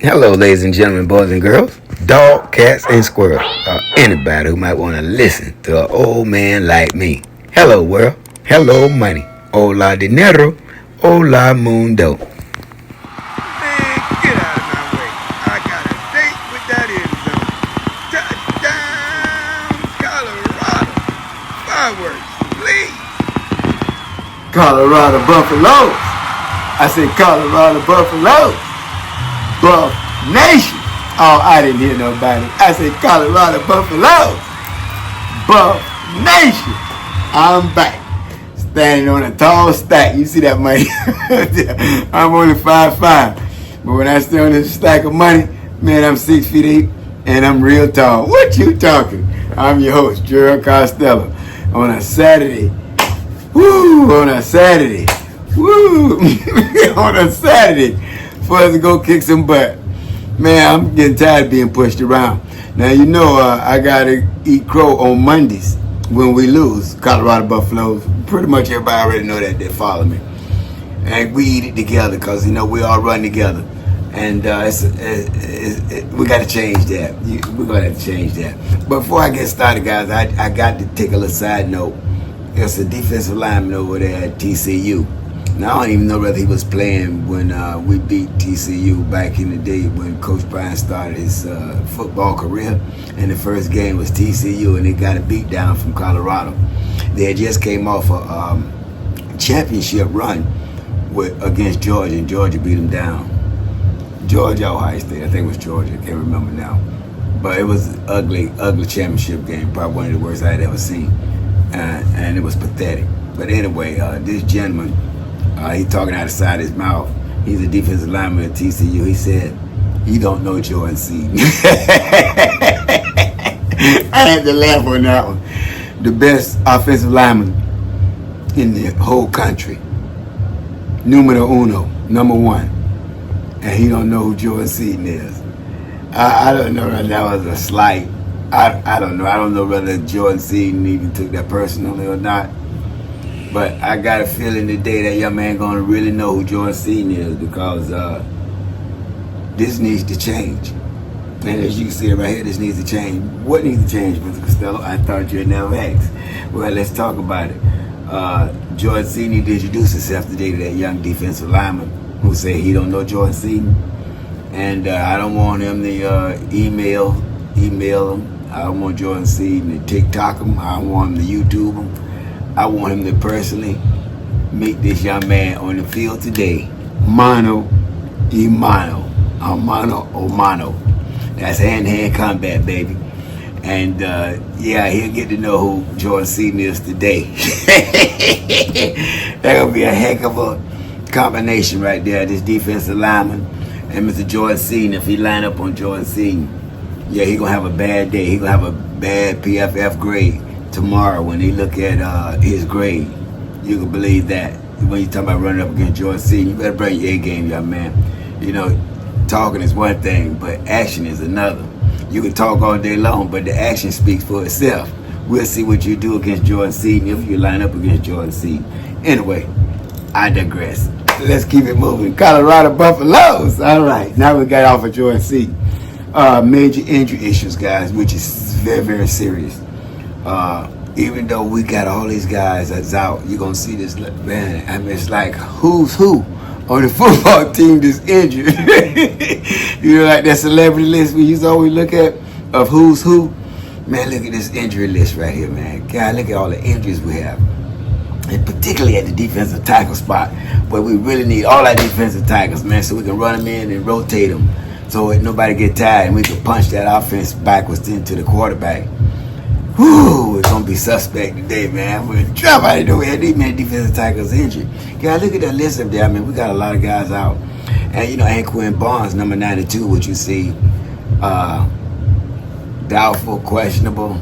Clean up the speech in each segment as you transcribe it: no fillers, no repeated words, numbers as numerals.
Hello, ladies and gentlemen, boys and girls, dog, cats, and squirrels, or anybody who might want to listen to an old man like me. Hello, world. Hello, money. Hola, dinero. Hola, mundo. Man, get out of my way. I got a date with that end zone. Touchdown, Colorado. Fireworks, please. Colorado Buffaloes. I said Colorado Buffaloes. Buff Nation. Oh, I didn't hear nobody. I said Colorado Buffaloes. Buff Nation. I'm back. Standing on a tall stack. You see that money? I'm only 5'5". But when I stand on this stack of money, man, I'm 6 feet 8 and I'm real tall. What you talking? I'm your host, Gerald Costello. On a Saturday. Woo! On a Saturday. Woo! On a Saturday. For us to go kick some butt. Man, I'm getting tired of being pushed around. Now, you know, I got to eat crow on Mondays when we lose. Colorado Buffaloes. Pretty much everybody already know that. They follow me. And we eat it together because, you know, we all run together. And we got to change that. We're going to have to change that. But before I get started, guys, I got to take a little side note. There's a defensive lineman over there at TCU. Now, I don't even know whether he was playing when we beat TCU back in the day when Coach Bryant started his football career. And the first game was TCU, and they got a beat down from Colorado. They had just came off a championship run against Georgia, and Georgia beat them down. Georgia, Ohio State, I think it was Georgia, I can't remember now. But it was an ugly championship game, probably one of the worst I had ever seen. And it was pathetic. But anyway, this gentleman, he talking out the side of his mouth. He's a defensive lineman at TCU. He said, "You don't know Jordan Seaton." I had to laugh on that one. The best offensive lineman in the whole country. Numero uno, number one. And he don't know who Jordan Seaton is. I don't know if that was a slight. I don't know. I don't know whether Jordan Seaton even took that personally or not. But I got a feeling today that young man gonna really know who Jordan Seaton is because this needs to change. And as you can see it right here, this needs to change. What needs to change, Mr. Costello? I thought you'd never ask. Well, let's talk about it. Jordan Seaton needs to introduce himself today to that young defensive lineman who said he don't know Jordan Seaton. And I don't want him to email him. I don't want Jordan Seaton to TikTok him. I don't want him to YouTube him. I want him to personally meet this young man on the field today. Mano y mano. Mano o mano. That's hand-to-hand combat, baby. And yeah, he'll get to know who Jordan Seaton is today. That's going to be a heck of a combination right there. This defensive lineman and Mr. Jordan Seaton. If he line up on Jordan Seaton, yeah, he going to have a bad day. He going to have a bad PFF grade tomorrow when they look at his grade. You can believe that. When you talk about running up against Jordan Seaton, you better bring your A game, young man. You know, talking is one thing, but action is another. You can talk all day long, but the action speaks for itself. We'll see what you do against Jordan Seaton if you line up against Jordan Seaton. Anyway, I digress. Let's keep it moving. Colorado Buffaloes. All right, now we got off of Jordan Seaton. Major injury issues, guys, which is very, very serious. Even though we got all these guys that's out, you're going to see this, man, I mean, it's like who's who on the football team that's injured. You know, like that celebrity list we used to always look at of who's who. Man, look at this injury list right here, man. God, look at all the injuries we have. And particularly at the defensive tackle spot, where we really need all our defensive tackles, man, so we can run them in and rotate them so nobody get tired and we can punch that offense backwards into the quarterback. Whew, it's going to be suspect today, man. We're in trouble. I didn't know we had these many defensive tackles injured. God, look at that list up there. I mean, we got a lot of guys out. And, you know, Anquan Barnes, number 92, which you see, doubtful, questionable.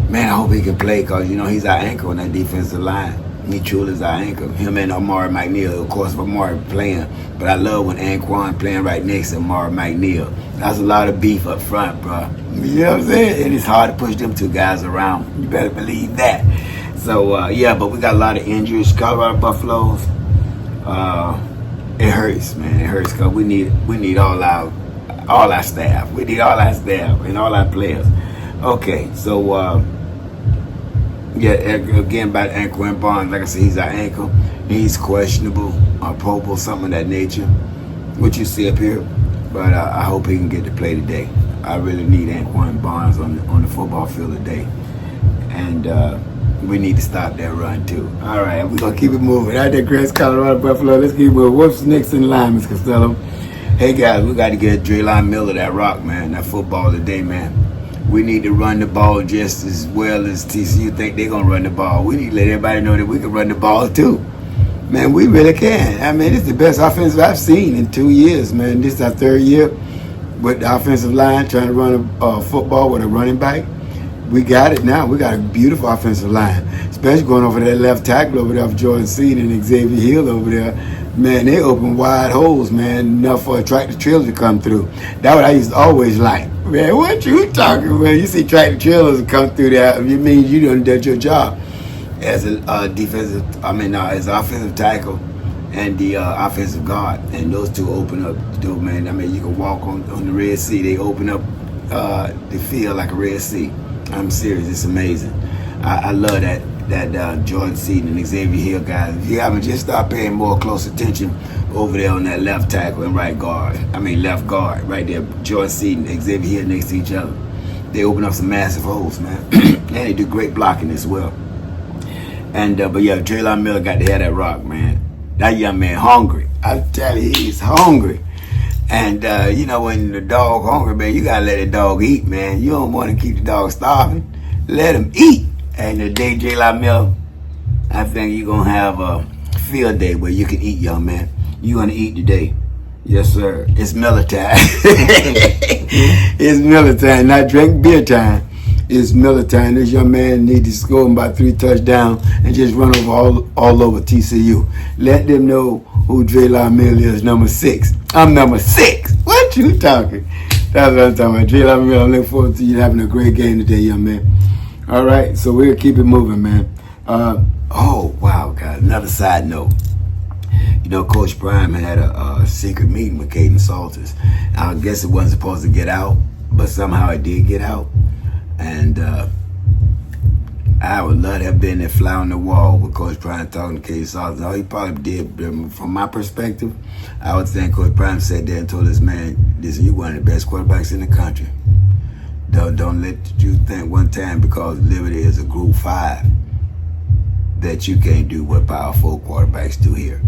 Man, I hope he can play because, you know, he's our anchor on that defensive line. He truly is our anchor. Him and Amari McNeil, of course, Amari playing. But I love when Anquan playing right next to Amari McNeil. That's a lot of beef up front, bro. You know what I'm saying? And it's hard to push them two guys around. You better believe that. So, yeah, but we got a lot of injuries. Colorado Buffaloes, it hurts, man. It hurts because we need all our all our staff. We need all our staff and all our players. Okay, so yeah, again about Anquan Barnes, like I said, he's our ankle. He's questionable, probable, something of that nature, what you see up here. But I hope he can get to play today. I really need Anquan Barnes on the football field today. And we need to stop that run too. All right, we're going to keep it moving. Out there, Grace, Colorado, Buffalo. Let's keep it moving. What's next in line, Mr. Costello? Hey, guys, we got to get Draylon Miller that rock, man, that football today, man. We need to run the ball just as well as TCU think they're going to run the ball. We need to let everybody know that we can run the ball too. Man, we really can. I mean, it's the best offensive I've seen in 2 years, man. This is our third year with the offensive line trying to run a football with a running back. We got it now. We got a beautiful offensive line, especially going over that left tackle over there of Jordan Seed and Xavier Hill over there. Man, they open wide holes, man, enough for a tractor trailer to come through. That's what I used to always like. Man, what you talking about? You see tractor trailers come through there, you mean you done did your job as a as offensive tackle and the offensive guard. And those two open up the door, man. I mean, you can walk on the Red Sea. They open up the field like a Red Sea. I'm serious. It's amazing. I love that Jordan Seaton and Xavier Hill guys. If you haven't, just start paying more close attention over there on that left tackle and left guard right there. Jordan Seaton, Xavier Hill next to each other. They open up some massive holes, man. And they do great blocking as well. And but yeah, Draylon Miller got to have that rock, man. That young man hungry. I tell you, he's hungry. And you know, when the dog hungry, man, you gotta let the dog eat, man. You don't want to keep the dog starving. Let him eat. And today, Draylon Miller, I think you're gonna have a field day where you can eat, young man. You're gonna eat today. Yes, sir. It's Miller time. It's Miller time. Not drink beer time. It's Miller time. This young man needs to score about 3 touchdowns and just run over all over TCU. Let them know who Draylon Miller is, number 6. I'm number 6. What you talking? That's what I'm talking about. Draylon Miller, I look forward to you having a great game today, young man. All right, so we'll keep it moving, man. Oh, wow, guys. Another side note. You know, Coach Prime had a secret meeting with Kaidon Salters. I guess it wasn't supposed to get out, but somehow it did get out. And I would love to have been there fly on the wall with Coach Prime talking to Kaidon Salters. All he probably did, from my perspective, I would think Coach Prime sat there and told this man, listen, you're one of the best quarterbacks in the country. Don't let you think one time because Liberty is a Group 5 that you can't do what Power 4 quarterbacks do here.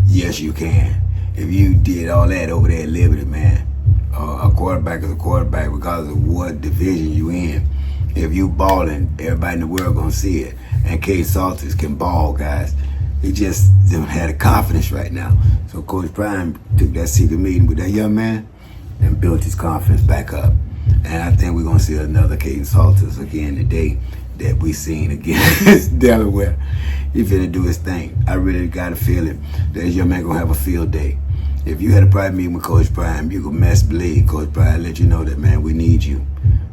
Yes, you can. If you did all that over there at Liberty, man, a quarterback is a quarterback regardless of what division you in. If you balling, everybody in the world gonna see it. And Kaidon Salters can ball, guys. He just don't have the confidence right now. So Coach Prime took that secret meeting with that young man and built his confidence back up. And I think we're going to see another Kaidon Salters again today that we seen against Delaware. He's finna do his thing. I really got a feeling that this young man going to have a field day. If you had a private meeting with Coach Prime, you can best believe Coach Prime let you know that, man, we need you.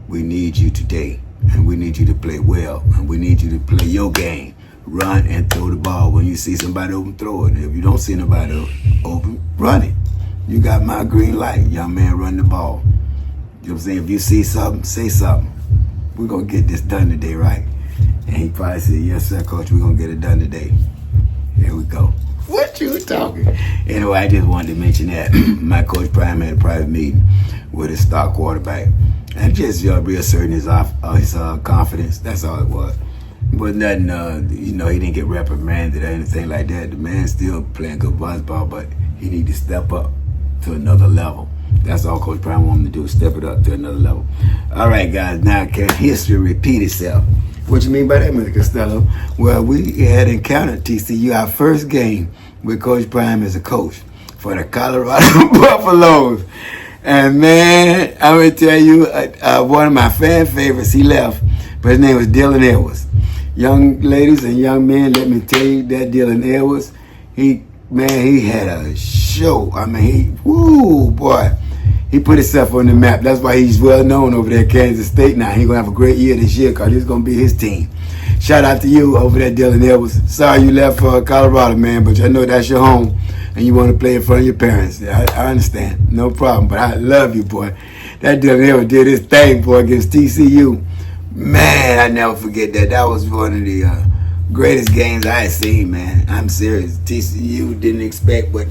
We need you today. And we need you to play well. And we need you to play your game. Run and throw the ball. When you see somebody open, throw it. If you don't see nobody open, run it. You got my green light. Young man, run the ball. You know what I'm saying? If you see something, say something. We're going to get this done today, right? And he probably said, yes, sir, Coach, we're going to get it done today. Here we go. What you talking? Anyway, I just wanted to mention that. My Coach Prime had a private meeting with his star quarterback. And just reasserting his confidence. That's all it was. But nothing, he didn't get reprimanded or anything like that. The man's still playing good baseball, but he need to step up to another level. That's all Coach Prime wanted him to do, step it up to another level. All right, guys, now can history repeat itself? What you mean by that, Mr. Costello? Well, we had encountered TCU, our first game with Coach Prime as a coach for the Colorado Buffaloes. And, man, I'm going to tell you, one of my fan favorites, he left, but his name was Dylan Edwards. Young ladies and young men, let me tell you that Dylan Edwards, he had a show. I mean, boy. He put himself on the map. That's why he's well known over there at Kansas State now. He's going to have a great year this year because it's going to be his team. Shout out to you over there, Dylan Edwards. Sorry you left for Colorado, man, but I know that's your home and you want to play in front of your parents. I understand. No problem, but I love you, boy. That Dylan Edwards did his thing, boy, against TCU. Man, I never forget that. That was one of the greatest games I had seen, man. I'm serious. TCU didn't expect what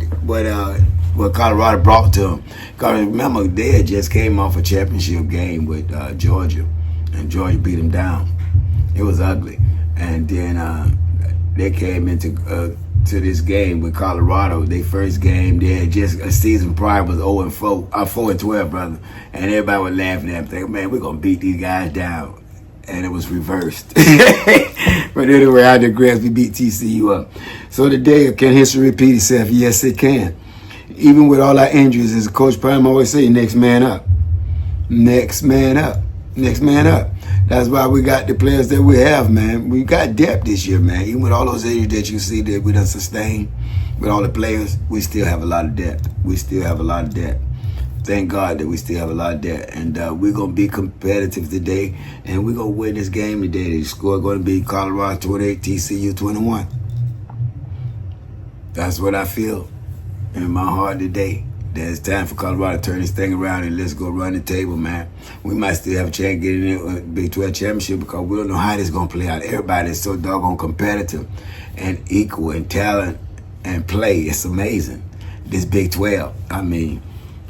Colorado brought to them. Because remember, they had just came off a championship game with Georgia, and Georgia beat them down. It was ugly. And then they came into to this game with Colorado. Their first game, they had just a season prior was 4-12, brother. And everybody was laughing at them, thinking, man, we're going to beat these guys down. And it was reversed. But anyway, I digress. We beat TCU up. So today, can history repeat itself? Yes, it can. Even with all our injuries, as Coach Prime always say, next man up. Next man up. Next man up. That's why we got the players that we have, man. We got depth this year, man. Even with all those injuries that you see that we done sustained, with all the players, we still have a lot of depth. We still have a lot of depth. Thank God that we still have a lot of depth. And we're going to be competitive today, and we're going to win this game today. The score going to be Colorado 28, TCU 21. That's what I feel in my heart today. That it's time for Colorado to turn this thing around and let's go run the table, man. We might still have a chance getting in the Big 12 championship because we don't know how this is going to play out. Everybody is so doggone competitive and equal in talent and play. It's amazing. This Big 12, I mean,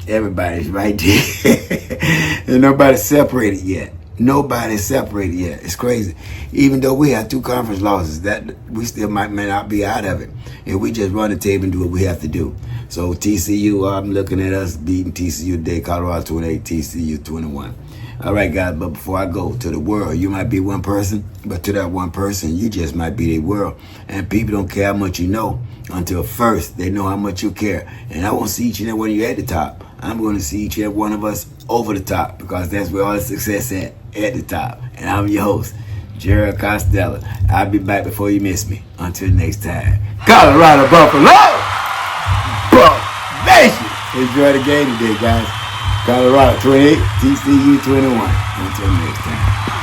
everybody's right there. And nobody's separated yet. Nobody's separated yet. It's crazy. Even though we have 2 conference losses, that we still may not be out of it. If we just run the table and do what we have to do. So TCU, I'm looking at us beating TCU today, Colorado 28, TCU 21. All right, guys, but before I go to the world, you might be one person, but to that one person, you just might be the world. And people don't care how much you know until first they know how much you care. And I won't see each and every one of you at the top. I'm going to see each and every one of us over the top because that's where all the success at the top. And I'm your host, Gerald Costello. I'll be back before you miss me. Until next time. Colorado Buffalo! Buff Nation! Enjoy the game today, guys. Colorado 28, TCU 21. Until next time.